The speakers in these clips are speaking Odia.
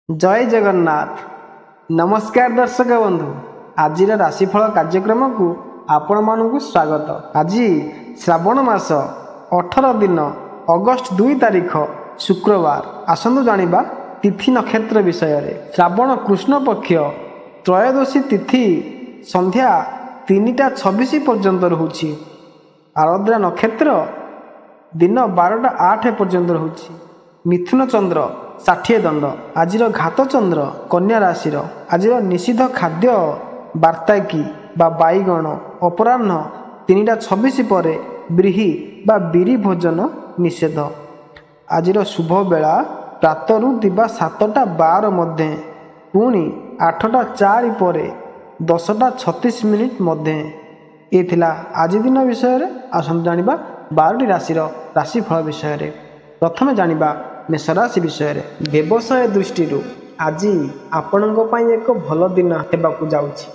जय जगन्नाथ। नमस्कार दर्शक बंधु, आज राशिफल कार्यक्रम को आपण मानू स्वागत। आज श्रावण मास 18 दिन अगस्त 2 तारीख शुक्रवार। आसतु जानिबा तिथि नक्षत्र विषय रे। श्रावण कृष्ण पक्ष त्रयोदशी तिथि संध्या 3टा 26 पर्यंत रहुछि। आरद्रा नक्षत्र दिन 12टा 8 पर्यंत रहुछि। मिथुन चंद्र 60 दंड। आज घात चंद्र कन्या राशि। आज निषिद्ध खाद्य वार्ता की बैगण अपराह्न 3टा 26 पर ब्रीही बीरी भोजन निषेध। आज शुभ बेला प्रातरु दिवा 7टा 12 मध्य, पुणी 8टा 4 पर 10टा 36 मिनिट मध्य। ये आज दिन विषय रे। आसंतु जानिबा 12टी राशि राशिफल विषय रे। प्रथम जानिबा मेष राशि विषय रे। व्यवसाय दृष्टि आज आपणक पई एक भल दिन हेबाकू जाउछि।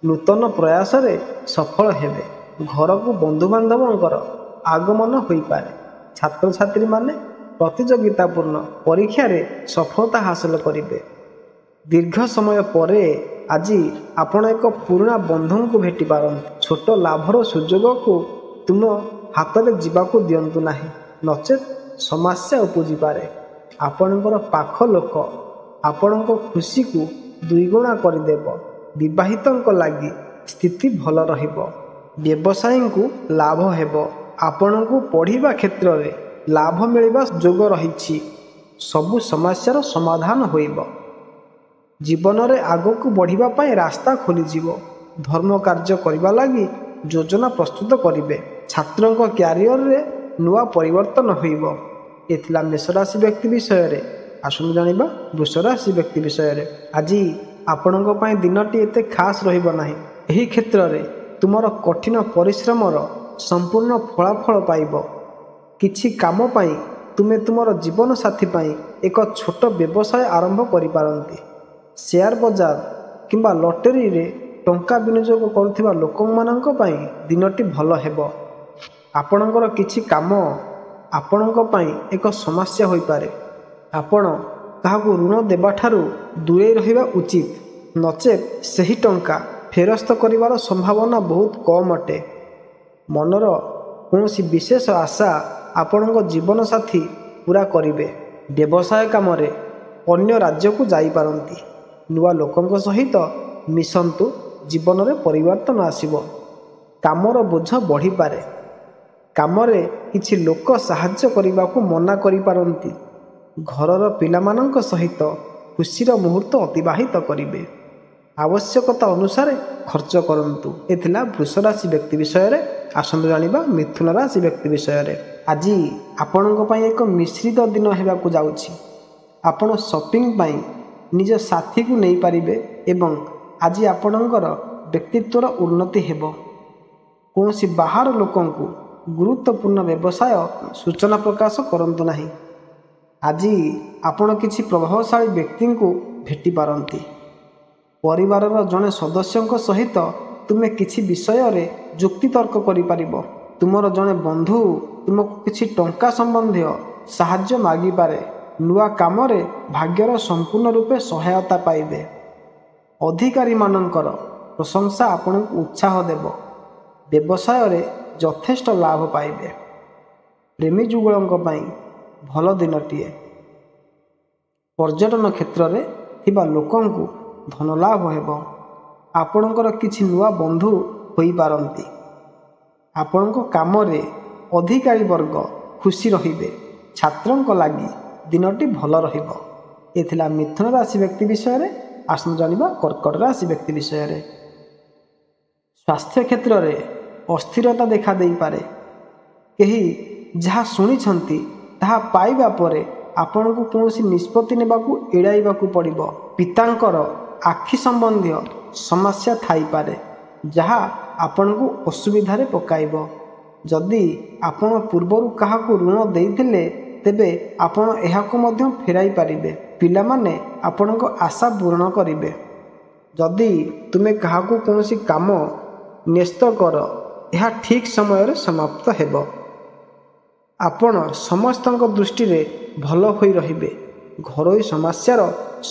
नूतन प्रयास रे सफल हेबे। घर को बंधु बांधवंकर आगमन होई पारे। छात्र छात्री माने प्रतियोगितापूर्ण परीक्षा रे सफलता हासिल करिवे। दीर्घ समय परे आज आपण एक पुराना बंधु को भेटी पारंती। छोट लाभर सुजोग को तुम हाथ में जीवाकू दियंतु नाही, नचेत समस्या उपजी पारे। आपणकर पाख लोक आपणक खुशी को दुईगुणा करदेव। विवाहितंक लागि स्थिति भल रहिबो। व्यवसायी को लाभ हेबो। आपणको पढ़िबा क्षेत्र रे लाभ मिलिबा जोग रहिछि। सबु समस्यार समाधान होइबो। जीवन रे आगको बढ़िबा पाई रास्ता खोली जीवो। धर्म कार्य करिबा लागि योजना प्रस्तुत करिवे। छात्रंक क्यारियर रे नुआ परिवर्तन होइबो। एथिला मेष राशि व्यक्ति विषय रे। आसनु जानिबा वृष राशि व्यक्ति विषय रे। आज आपणक पई दिनटी एते खास रहिबो नाही। एही क्षेत्र रे तुमर कठिन परिश्रमर संपूर्ण फलाफल पाइबो। किछि काम पई तुमे तुमर जीवन साथी पई एक छोट व्यवसाय आरंभ करि पारंती। शेयर बाजार किंबा लॉटरी रे टंका विनियोग करुथिबा लोकमानंक पई दिनटी भल हेबो। आपणकर किछि काम आपणक पई एक समस्या होई पारे। आपण काहाकू ऋण देबाठारू दूरे रहिबा उचित, नचेत सही टंका फेरस्त करिवार संभावना बहुत कम अटे। मनर कौनसी विशेष आशा आपणक जीवन साथी पूरा करिवे। व्यवसाय काम रे अन्य राज्य को जाई पारंती। नुआ लोकंक सहित मिशंतु, जीवन रे परिवर्तन आसीबो। कामर बोझ बढ़ी पारे। कामरे किछि लोक साहाय्य करिबाकू मना करि पारंती। घरर पिलामानंक सहित खुशीर मुहूर्त अतिबाहित करिवे। आवश्यकता अनुसार खर्च करंतु। एथिला वृष राशि व्यक्ति विषय रे। आसंतु जानिबा मिथुन राशि व्यक्ति विषय रे। आज आपणक पई एक मिश्रित दिन हेबाकू जाउछि। आपण शॉपिंग पई निज साथी को नहीं पारिबे एवं आज आपणकर व्यक्तित्वर उन्नति हेबो। कौनसी बाहर लोकंकु गुरुत्वपूर्ण व्यवसाय सूचना प्रकाश करंतु नाही। आज आपण किछि प्रभावशाली व्यक्ति को भेटी पारंती। परिवारर जने सदस्यंक सहित तुमे किछि विषय रे जुक्ति तर्क करि पारिबो। तुमर जने बंधु तुमको किछि टंका संबंधी साहाय्य मागी पारे। नुआ काम रे भाग्यर संपूर्ण रूपे सहायता पाइबे। अधिकारी मानंकर प्रशंसा आपनकु उत्साह देव। व्यवसाय रे यथेष्ट लाभ पाइबे। प्रेमी जुगलंक पई भल दिनटिए। पर्यटन क्षेत्र रे थिबा लोकंकु धन लाभ हेबो। आपणकर किछि नुआ बंधु होई पारंती। आपणको काम रे अधिकारी वर्ग खुशी रहिबे। छात्रंक लागि दिनटी भल रहिबो। एथिला मिथुन राशि व्यक्ति विषय रे। आसनु जानिबा कर्कट राशि व्यक्ति विषय रे। स्वास्थ्य क्षेत्र रे अस्थिरता देखा देई पारे। केही जहा सुनी छंती ताहा पाइबा परे आपनको कौनसी निष्पत्ति नेबाकू एड़ाइबाकू पड़िबो। पितांकर आखि संबंधी समस्या थाई पारे, जहा आपनको असुविधा रे पकाइबो। जदि आपण पूर्वरु काहाकू ऋण देइथिले तेबे आपण एहाको मध्य फेराई पारिबे। पिला माने आपणको आशा पूर्ण करिवे। जदि तुमे काहाकू कौनसी काम न्यस्त कर, यह ठीक समय रे समाप्त हेबो। आपण समस्तंक दृष्टि रे भल होई रहिबे। ଘରୋଇ ସମସ୍ୟାର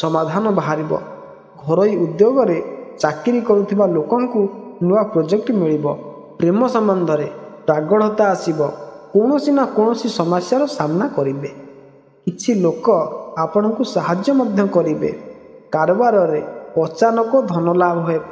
ସମାଧାନ ବାହାରିବ। ଘରୋଇ ଉଦ୍ୟୋଗରେ ଚାକିରି କରୁଥିବା ଲୋକଙ୍କୁ ନୂଆ ପ୍ରୋଜେକ୍ଟ ମିଳିବ। ପ୍ରେମ ସମ୍ବନ୍ଧରେ ପ୍ରାଗଢ଼ତା ଆସିବ। କୌଣସି ନା କୌଣସି ସମସ୍ୟାର ସାମ୍ନା କରିବେ। କିଛି ଲୋକ ଆପଣଙ୍କୁ ସାହାଯ୍ୟ ମଧ୍ୟ କରିବେ। କାରବାରରେ ଅଚାନକ ଧନ ଲାଭ ହେବ।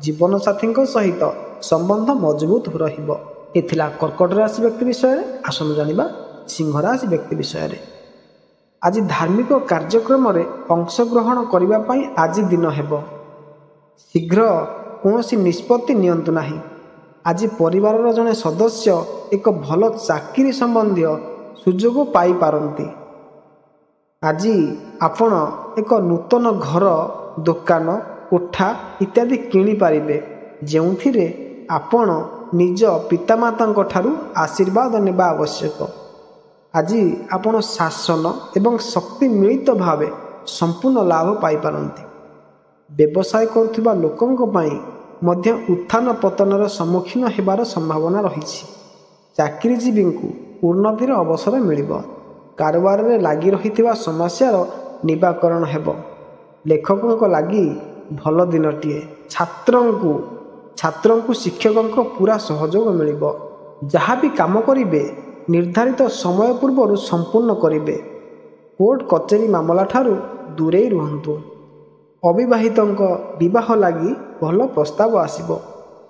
ଜୀବନସାଥୀଙ୍କ ସହିତ ସମ୍ବନ୍ଧ ମଜବୁତ ରହିବ। ଏ ଥିଲା କର୍କଟ ରାଶି ବ୍ୟକ୍ତି ବିଷୟରେ। ଆସନ୍ତୁ ଜାଣିବା ସିଂହ ରାଶି ବ୍ୟକ୍ତି ବିଷୟରେ। ଆଜି ଧାର୍ମିକ କାର୍ଯ୍ୟକ୍ରମରେ ଅଂଶଗ୍ରହଣ କରିବା ପାଇଁ ଆଜି ଦିନ ହେବ। ଶୀଘ୍ର କୌଣସି ନିଷ୍ପତ୍ତି ନିଅନ୍ତୁ ନାହିଁ। ଆଜି ପରିବାରର ଜଣେ ସଦସ୍ୟ ଏକ ଭଲ ଚାକିରି ସମ୍ବନ୍ଧୀୟ ସୁଯୋଗ ପାଇପାରନ୍ତି। ଆଜି ଆପଣ ଏକ ନୂତନ ଘର, ଦୋକାନ, କୋଠା ଇତ୍ୟାଦି କିଣିପାରିବେ, ଯେଉଁଥିରେ ଆପଣ ନିଜ ପିତାମାତାଙ୍କ ଠାରୁ ଆଶୀର୍ବାଦ ନେବା ଆବଶ୍ୟକ। ଆଜି ଆପଣ ଶାସନ ଏବଂ ଶକ୍ତି ମିଳିତ ଭାବେ ସମ୍ପୂର୍ଣ୍ଣ ଲାଭ ପାଇପାରନ୍ତି। ବ୍ୟବସାୟ କରୁଥିବା ଲୋକଙ୍କ ପାଇଁ ମଧ୍ୟ ଉତ୍ଥାନ ପତନର ସମ୍ମୁଖୀନ ହେବାର ସମ୍ଭାବନା ରହିଛି। ଚାକିରିଜୀବୀଙ୍କୁ ଉନ୍ନତିର ଅବସର ମିଳିବ। କାରବାରରେ ଲାଗି ରହିଥିବା ସମସ୍ୟାର ନିବାରଣ ହେବ। ଲେଖକଙ୍କ ଲାଗି ଭଲ ଦିନଟିଏ। ଛାତ୍ରଙ୍କୁ ଶିକ୍ଷକଙ୍କ ପୁରା ସହଯୋଗ ମିଳିବ। ଯାହା ବି କାମ କରିବେ ନିର୍ଦ୍ଧାରିତ ସମୟ ପୂର୍ବରୁ ସମ୍ପୂର୍ଣ୍ଣ କରିବେ। କୋର୍ଟ କଚେରୀ ମାମଲା ଠାରୁ ଦୂରେଇ ରୁହନ୍ତୁ। ଅବିବାହିତଙ୍କ ବିବାହ ଲାଗି ଭଲ ପ୍ରସ୍ତାବ ଆସିବ।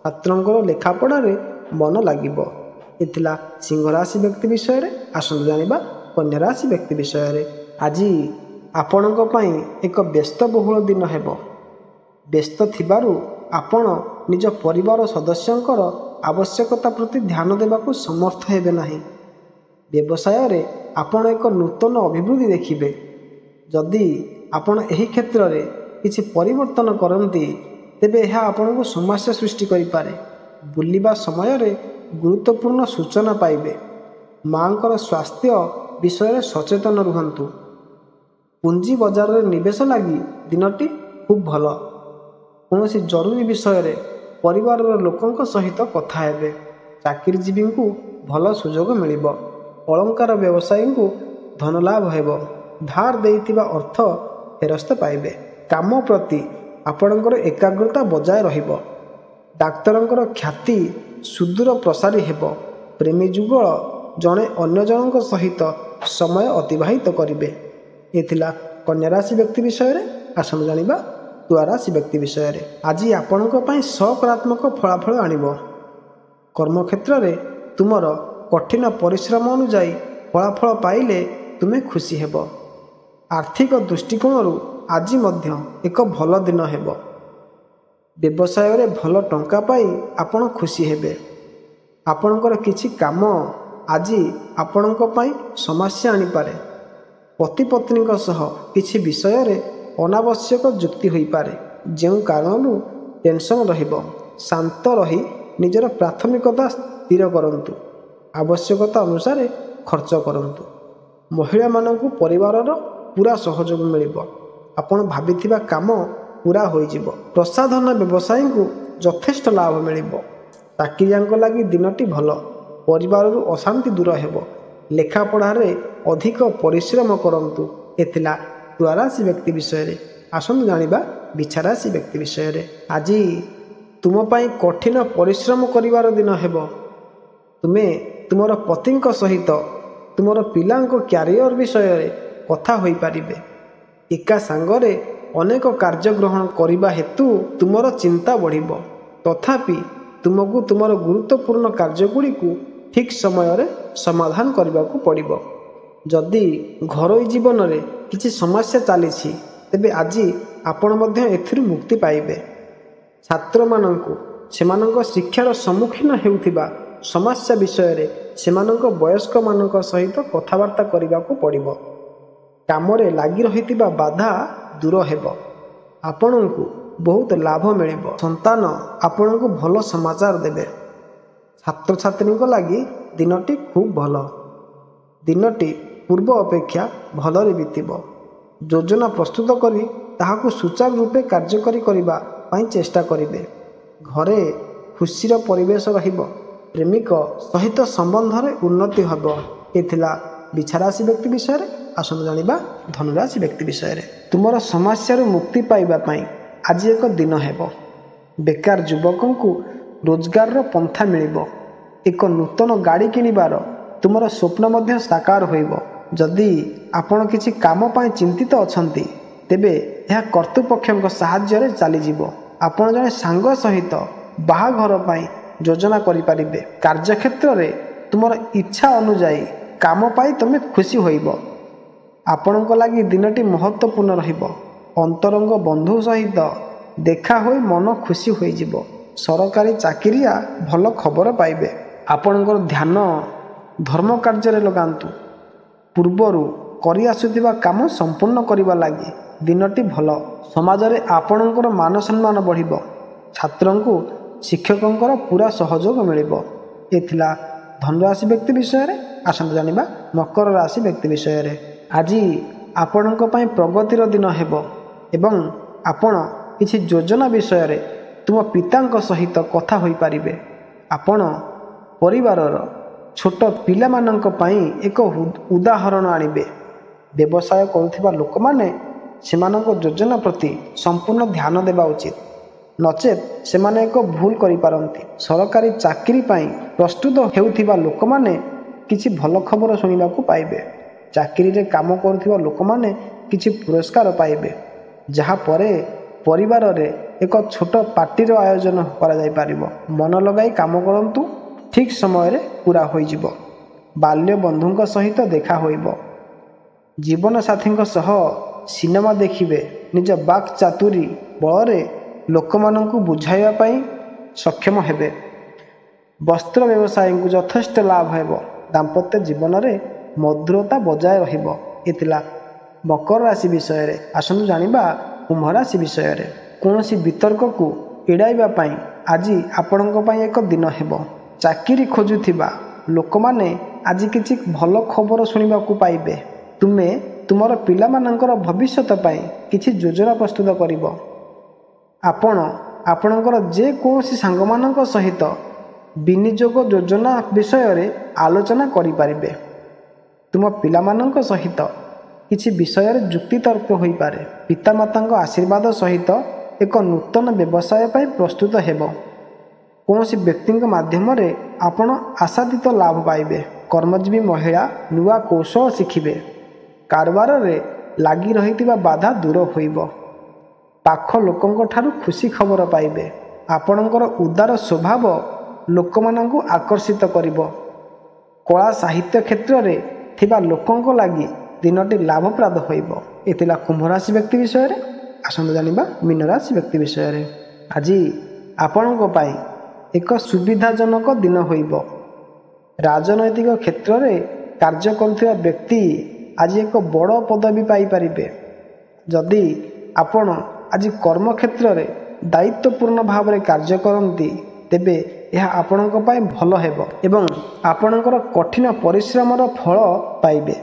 ଛାତ୍ରଙ୍କର ଲେଖାପଢ଼ାରେ ମନ ଲାଗିବ। ଏ ଥିଲା ସିଂହ ରାଶି ବ୍ୟକ୍ତି ବିଷୟରେ। ଆସନ୍ତୁ ଜାଣିବା କନ୍ୟା ରାଶି ବ୍ୟକ୍ତି ବିଷୟରେ। ଆଜି ଆପଣଙ୍କ ପାଇଁ ଏକ ବ୍ୟସ୍ତବହୁଳ ଦିନ ହେବ। ବ୍ୟସ୍ତ ଥିବାରୁ ଆପଣ ନିଜ ପରିବାର ସଦସ୍ୟଙ୍କର ଆବଶ୍ୟକତା ପ୍ରତି ଧ୍ୟାନ ଦେବାକୁ ସମର୍ଥ ହେବେ ନାହିଁ। ବ୍ୟବସାୟରେ ଆପଣ ଏକ ନୂତନ ଅଭିବୃଦ୍ଧି ଦେଖିବେ। ଯଦି ଆପଣ ଏହି କ୍ଷେତ୍ରରେ କିଛି ପରିବର୍ତ୍ତନ କରନ୍ତି, ତେବେ ଏହା ଆପଣଙ୍କୁ ସମସ୍ୟା ସୃଷ୍ଟି କରିପାରେ। ବୁଲିବା ସମୟରେ ଗୁରୁତ୍ୱପୂର୍ଣ୍ଣ ସୂଚନା ପାଇବେ। ମାଙ୍କର ସ୍ୱାସ୍ଥ୍ୟ ବିଷୟରେ ସଚେତନ ରୁହନ୍ତୁ। ପୁଞ୍ଜି ବଜାରରେ ନିବେଶ ଲାଗି ଦିନଟି ଖୁବ୍ ଭଲ। କୌଣସି ଜରୁରୀ ବିଷୟରେ ପରିବାରର ଲୋକଙ୍କ ସହିତ କଥା ହେବେ। ଚାକିରିଜୀବୀଙ୍କୁ ଭଲ ସୁଯୋଗ ମିଳିବ। ଅଳଙ୍କାର ବ୍ୟବସାୟୀଙ୍କୁ ଧନଲାଭ ହେବ। ଧାର ଦେଇଥିବା ଅର୍ଥ ଫେରସ୍ତ ପାଇବେ। କାମ ପ୍ରତି ଆପଣଙ୍କର ଏକାଗ୍ରତା ବଜାୟ ରହିବ। ଡାକ୍ତରଙ୍କର ଖ୍ୟାତି ସୁଦୂର ପ୍ରସାରୀ ହେବ। ପ୍ରେମୀ ଯୁଗଳ ଜଣେ ଅନ୍ୟ ଜଣଙ୍କ ସହିତ ସମୟ ଅତିବାହିତ କରିବେ। ଏ ଥିଲା କନ୍ୟା ରାଶି ବ୍ୟକ୍ତି ବିଷୟରେ। ଆସନ୍ତୁ ଜାଣିବା ତୁଳା ରାଶି ବ୍ୟକ୍ତି ବିଷୟରେ। ଆଜି ଆପଣଙ୍କ ପାଇଁ ସକାରାତ୍ମକ ଫଳାଫଳ ଆଣିବ। କର୍ମକ୍ଷେତ୍ରରେ ତୁମର କଠିନ ପରିଶ୍ରମ ଅନୁଯାୟୀ ଫଳାଫଳ ପାଇଲେ ତୁମେ ଖୁସି ହେବ। ଆର୍ଥିକ ଦୃଷ୍ଟିକୋଣରୁ ଆଜି ମଧ୍ୟ ଏକ ଭଲ ଦିନ ହେବ। ବ୍ୟବସାୟରେ ଭଲ ଟଙ୍କା ପାଇ ଆପଣ ଖୁସି ହେବେ। ଆପଣଙ୍କର କିଛି କାମ ଆଜି ଆପଣଙ୍କ ପାଇଁ ସମସ୍ୟା ଆଣିପାରେ। ପତି ପତ୍ନୀଙ୍କ ସହ କିଛି ବିଷୟରେ ଅନାବଶ୍ୟକ ଯୁକ୍ତି ହୋଇପାରେ, ଯେଉଁ କାରଣରୁ ଟେନସନ୍ ରହିବ। ଶାନ୍ତ ରହି ନିଜର ପ୍ରାଥମିକତା ସ୍ଥିର କରନ୍ତୁ। ଆବଶ୍ୟକତା ଅନୁସାରେ ଖର୍ଚ୍ଚ କରନ୍ତୁ। ମହିଳାମାନଙ୍କୁ ପରିବାରର ପୁରା ସହଯୋଗ ମିଳିବ। ଆପଣ ଭାବିଥିବା କାମ ପୁରା ହୋଇଯିବ। ପ୍ରସାଧନ ବ୍ୟବସାୟୀଙ୍କୁ ଯଥେଷ୍ଟ ଲାଭ ମିଳିବ। ଚାକିରିଆଙ୍କ ଲାଗି ଦିନଟି ଭଲ। ପରିବାରରୁ ଅଶାନ୍ତି ଦୂର ହେବ। ଲେଖାପଢ଼ାରେ ଅଧିକ ପରିଶ୍ରମ କରନ୍ତୁ। ଏ ଥିଲା ତୁଳା ରାଶି ବ୍ୟକ୍ତି ବିଷୟରେ। ଆସନ୍ତୁ ଜାଣିବା ବିଛା ରାଶି ବ୍ୟକ୍ତି ବିଷୟରେ। ଆଜି ତୁମ ପାଇଁ କଠିନ ପରିଶ୍ରମ କରିବାର ଦିନ ହେବ। ତୁମେ ତୁମର ପତିଙ୍କ ସହିତ ତୁମର ପିଲାଙ୍କ କ୍ୟାରିୟର ବିଷୟରେ କଥା ହୋଇପାରିବେ। ଏକା ସାଙ୍ଗରେ ଅନେକ କାର୍ଯ୍ୟ ଗ୍ରହଣ କରିବା ହେତୁ ତୁମର ଚିନ୍ତା ବଢ଼ିବ। ତଥାପି ତୁମକୁ ତୁମର ଗୁରୁତ୍ୱପୂର୍ଣ୍ଣ କାର୍ଯ୍ୟଗୁଡ଼ିକୁ ଠିକ୍ ସମୟରେ ସମାଧାନ କରିବାକୁ ପଡ଼ିବ। ଯଦି ଘରୋଇ ଜୀବନରେ କିଛି ସମସ୍ୟା ଚାଲିଛି, ତେବେ ଆଜି ଆପଣ ମଧ୍ୟ ଏଥିରୁ ମୁକ୍ତି ପାଇବେ। ଛାତ୍ରମାନଙ୍କୁ ସେମାନଙ୍କ ଶିକ୍ଷାର ସମ୍ମୁଖୀନ ହେଉଥିବା ସମସ୍ୟା ବିଷୟରେ ସେମାନଙ୍କ ବୟସ୍କମାନଙ୍କ ସହିତ କଥାବାର୍ତ୍ତା କରିବାକୁ ପଡ଼ିବ। କାମରେ ଲାଗି ରହିଥିବା ବାଧା ଦୂର ହେବ। ଆପଣଙ୍କୁ ବହୁତ ଲାଭ ମିଳିବ। ସନ୍ତାନ ଆପଣଙ୍କୁ ଭଲ ସମାଚାର ଦେବେ। ଛାତ୍ରଛାତ୍ରୀଙ୍କ ଲାଗି ଦିନଟି ଖୁବ୍ ଭଲ। ଦିନଟି ପୂର୍ବ ଅପେକ୍ଷା ଭଲରେ ବିତିବ। ଯୋଜନା ପ୍ରସ୍ତୁତ କରି ତାହାକୁ ସୁଚାରୁ ରୂପେ କାର୍ଯ୍ୟକାରୀ କରିବା ପାଇଁ ଚେଷ୍ଟା କରିବେ। ଘରେ ଖୁସିର ପରିବେଶ ରହିବ। ପ୍ରେମିକ ସହିତ ସମ୍ବନ୍ଧରେ ଉନ୍ନତି ହେବ। ଏ ଥିଲା ବିଛା ରାଶି ବ୍ୟକ୍ତି ବିଷୟରେ। ଆସନ୍ତୁ ଜାଣିବା ଧନୁରାଶି ବ୍ୟକ୍ତି ବିଷୟରେ। ତୁମର ସମସ୍ୟାରୁ ମୁକ୍ତି ପାଇବା ପାଇଁ ଆଜି ଏକ ଦିନ ହେବ। ବେକାର ଯୁବକଙ୍କୁ ରୋଜଗାରର ପନ୍ଥା ମିଳିବ। ଏକ ନୂତନ ଗାଡ଼ି କିଣିବାର ତୁମର ସ୍ୱପ୍ନ ମଧ୍ୟ ସାକାର ହୋଇବ। ଯଦି ଆପଣ କିଛି କାମ ପାଇଁ ଚିନ୍ତିତ ଅଛନ୍ତି ତେବେ ଏହା କର୍ତ୍ତୃପକ୍ଷଙ୍କ ସାହାଯ୍ୟରେ ଚାଲିଯିବ। ଆପଣ ଜଣେ ସାଙ୍ଗ ସହିତ ବାହାଘର ପାଇଁ ଯୋଜନା କରିପାରିବେ। କାର୍ଯ୍ୟକ୍ଷେତ୍ରରେ ତୁମର ଇଚ୍ଛା ଅନୁଯାୟୀ କାମ ପାଇ ତୁମେ ଖୁସି ହୋଇବ। ଆପଣଙ୍କ ଲାଗି ଦିନଟି ମହତ୍ତ୍ୱପୂର୍ଣ୍ଣ ରହିବ। ଅନ୍ତରଙ୍ଗ ବନ୍ଧୁ ସହିତ ଦେଖା ହୋଇ ମନ ଖୁସି ହୋଇଯିବ। ସରକାରୀ ଚାକିରିଆ ଭଲ ଖବର ପାଇବେ। ଆପଣଙ୍କର ଧ୍ୟାନ ଧର୍ମ କାର୍ଯ୍ୟରେ ଲଗାନ୍ତୁ। ପୂର୍ବରୁ କରିଆସୁଥିବା କାମ ସମ୍ପୂର୍ଣ୍ଣ କରିବା ଲାଗି ଦିନଟି ଭଲ। ସମାଜରେ ଆପଣଙ୍କର ମାନ ସମ୍ମାନ ବଢ଼ିବ। ଛାତ୍ରଙ୍କୁ ଶିକ୍ଷକଙ୍କର ପୁରା ସହଯୋଗ ମିଳିବ। ଏ ଥିଲା ଧନୁରାଶି ବ୍ୟକ୍ତି ବିଷୟରେ। ଆସନ୍ତୁ ଜାଣିବା ମକର ରାଶି ବ୍ୟକ୍ତି ବିଷୟରେ। ଆଜି ଆପଣଙ୍କ ପାଇଁ ପ୍ରଗତିର ଦିନ ହେବ ଏବଂ ଆପଣ କିଛି ଯୋଜନା ବିଷୟରେ ତୁମ ପିତାଙ୍କ ସହିତ କଥା ହୋଇପାରିବେ। ଆପଣ ପରିବାରର ଛୋଟ ପିଲାମାନଙ୍କ ପାଇଁ ଏକ ଉଦାହରଣ ଆଣିବେ। ବ୍ୟବସାୟ କରୁଥିବା ଲୋକମାନେ ସେମାନଙ୍କ ଯୋଜନା ପ୍ରତି ସମ୍ପୂର୍ଣ୍ଣ ଧ୍ୟାନ ଦେବା ଉଚିତ, ନଚେତ୍ ସେମାନେ ଏକ ଭୁଲ କରିପାରନ୍ତି। ସରକାରୀ ଚାକିରି ପାଇଁ ପ୍ରସ୍ତୁତ ହେଉଥିବା ଲୋକମାନେ କିଛି ଭଲ ଖବର ଶୁଣିବାକୁ ପାଇବେ। ଚାକିରିରେ କାମ କରୁଥିବା ଲୋକମାନେ କିଛି ପୁରସ୍କାର ପାଇବେ, ଯାହାପରେ ପରିବାରରେ ଏକ ଛୋଟ ପାର୍ଟିର ଆୟୋଜନ କରାଯାଇପାରିବ। ମନ ଲଗାଇ କାମ କରନ୍ତୁ, ଠିକ୍ ସମୟରେ ପୁରା ହୋଇଯିବ। ବାଲ୍ୟ ବନ୍ଧୁଙ୍କ ସହିତ ଦେଖା ହୋଇବ। ଜୀବନସାଥୀଙ୍କ ସହ ସିନେମା ଦେଖିବେ। ନିଜ ବାକ୍ ଚାତୁରୀ ବଳରେ ଲୋକମାନଙ୍କୁ ବୁଝାଇବା ପାଇଁ ସକ୍ଷମ ହେବେ। ବସ୍ତ୍ର ବ୍ୟବସାୟୀଙ୍କୁ ଯଥେଷ୍ଟ ଲାଭ ହେବ। ଦାମ୍ପତ୍ୟ ଜୀବନରେ ମଧୁରତା ବଜାୟ ରହିବ। ଏ ଥିଲା ମକର ରାଶି ବିଷୟରେ। ଆସନ୍ତୁ ଜାଣିବା କୁମ୍ଭ ରାଶି ବିଷୟରେ। କୌଣସି ବିତର୍କକୁ ଏଡ଼ାଇବା ପାଇଁ ଆଜି ଆପଣଙ୍କ ପାଇଁ ଏକ ଦିନ ହେବ। ଚାକିରି ଖୋଜୁଥିବା ଲୋକମାନେ ଆଜି କିଛି ଭଲ ଖବର ଶୁଣିବାକୁ ପାଇବେ। ତୁମେ ତୁମର ପିଲାମାନଙ୍କର ଭବିଷ୍ୟତ ପାଇଁ କିଛି ଯୋଜନା ପ୍ରସ୍ତୁତ କରିବ। ଆପଣ ଆପଣଙ୍କର ଯେକୌଣସି ସାଙ୍ଗମାନଙ୍କ ସହିତ ବିନିଯୋଗ ଯୋଜନା ବିଷୟରେ ଆଲୋଚନା କରିପାରିବେ। ତୁମ ପିଲାମାନଙ୍କ ସହିତ କିଛି ବିଷୟରେ ଯୁକ୍ତିତର୍କ ହୋଇପାରେ। ପିତାମାତାଙ୍କ ଆଶୀର୍ବାଦ ସହିତ ଏକ ନୂତନ ବ୍ୟବସାୟ ପାଇଁ ପ୍ରସ୍ତୁତ ହେବ। କୌଣସି ବ୍ୟକ୍ତିଙ୍କ ମାଧ୍ୟମରେ ଆପଣ ଆଶାତୀତ ଲାଭ ପାଇବେ। କର୍ମଜୀବୀ ମହିଳା ନୂଆ କୌଶଳ ଶିଖିବେ। କାରବାରରେ ଲାଗି ରହିଥିବା ବାଧା ଦୂର ହୋଇବ। ପାଖ ଲୋକଙ୍କ ଠାରୁ ଖୁସି ଖବର ପାଇବେ। ଆପଣଙ୍କର ଉଦାର ସ୍ୱଭାବ ଲୋକମାନଙ୍କୁ ଆକର୍ଷିତ କରିବ। କଳା ସାହିତ୍ୟ କ୍ଷେତ୍ରରେ ଥିବା ଲୋକଙ୍କ ଲାଗି ଦିନଟି ଲାଭପ୍ରଦ ହୋଇବ। ଏ ଥିଲା କୁମ୍ଭ ରାଶି ବ୍ୟକ୍ତି ବିଷୟରେ। ଆସନ୍ତୁ ଜାଣିବା ମୀନ ରାଶି ବ୍ୟକ୍ତି ବିଷୟରେ। ଆଜି ଆପଣଙ୍କ ପାଇଁ ଏକ ସୁବିଧାଜନକ ଦିନ ହୋଇବ। ରାଜନୈତିକ କ୍ଷେତ୍ରରେ କାର୍ଯ୍ୟ କରୁଥିବା ବ୍ୟକ୍ତି ଆଜି ଏକ ବଡ଼ ପଦବୀ ପାଇପାରିବେ। ଯଦି ଆପଣ ଆଜି କର୍ମକ୍ଷେତ୍ରରେ ଦାୟିତ୍ୱପୂର୍ଣ୍ଣ ଭାବରେ କାର୍ଯ୍ୟ କରନ୍ତି ତେବେ ଏହା ଆପଣଙ୍କ ପାଇଁ ଭଲ ହେବ ଏବଂ ଆପଣଙ୍କର କଠିନ ପରିଶ୍ରମର ଫଳ ପାଇବେ।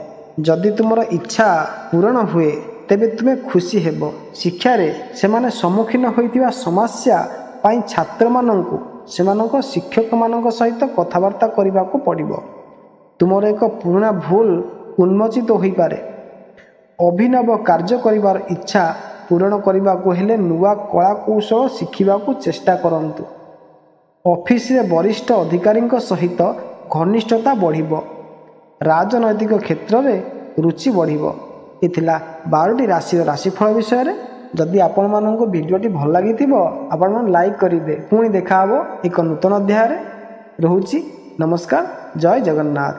ଯଦି ତୁମର ଇଚ୍ଛା ପୂରଣ ହୁଏ ତେବେ ତୁମେ ଖୁସି ହେବ। ଶିକ୍ଷାରେ ସେମାନେ ସମ୍ମୁଖୀନ ହୋଇଥିବା ସମସ୍ୟା ପାଇଁ ଛାତ୍ରମାନଙ୍କୁ ସେମାନଙ୍କ ଶିକ୍ଷକମାନଙ୍କ ସହିତ କଥାବାର୍ତ୍ତା କରିବାକୁ ପଡ଼ିବ। ତୁମର ଏକ ପୁରୁଣା ଭୁଲ ଉନ୍ମୋଚିତ ହୋଇପାରେ। ଅଭିନବ କାର୍ଯ୍ୟ କରିବାର ଇଚ୍ଛା ପୂରଣ କରିବାକୁ ହେଲେ ନୂଆ କଳା କୌଶଳ ଶିଖିବାକୁ ଚେଷ୍ଟା କରନ୍ତୁ। ଅଫିସରେ ବରିଷ୍ଠ ଅଧିକାରୀଙ୍କ ସହିତ ଘନିଷ୍ଠତା ବଢ଼ିବ। ରାଜନୈତିକ କ୍ଷେତ୍ରରେ ରୁଚି ବଢ଼ିବ। ଏ ଥିଲା 12ଟି ରାଶିର ରାଶିଫଳ ବିଷୟରେ। ଯଦି ଆପଣମାନଙ୍କୁ ଭିଡ଼ିଓଟି ଭଲ ଲାଗିଥିବ ଆପଣମାନେ ଲାଇକ୍ କରିବେ। ପୁଣି ଦେଖା ହେବ ଏକ ନୂତନ ଅଧ୍ୟାୟରେ। ରହୁଛି, ନମସ୍କାର, ଜୟ ଜଗନ୍ନାଥ।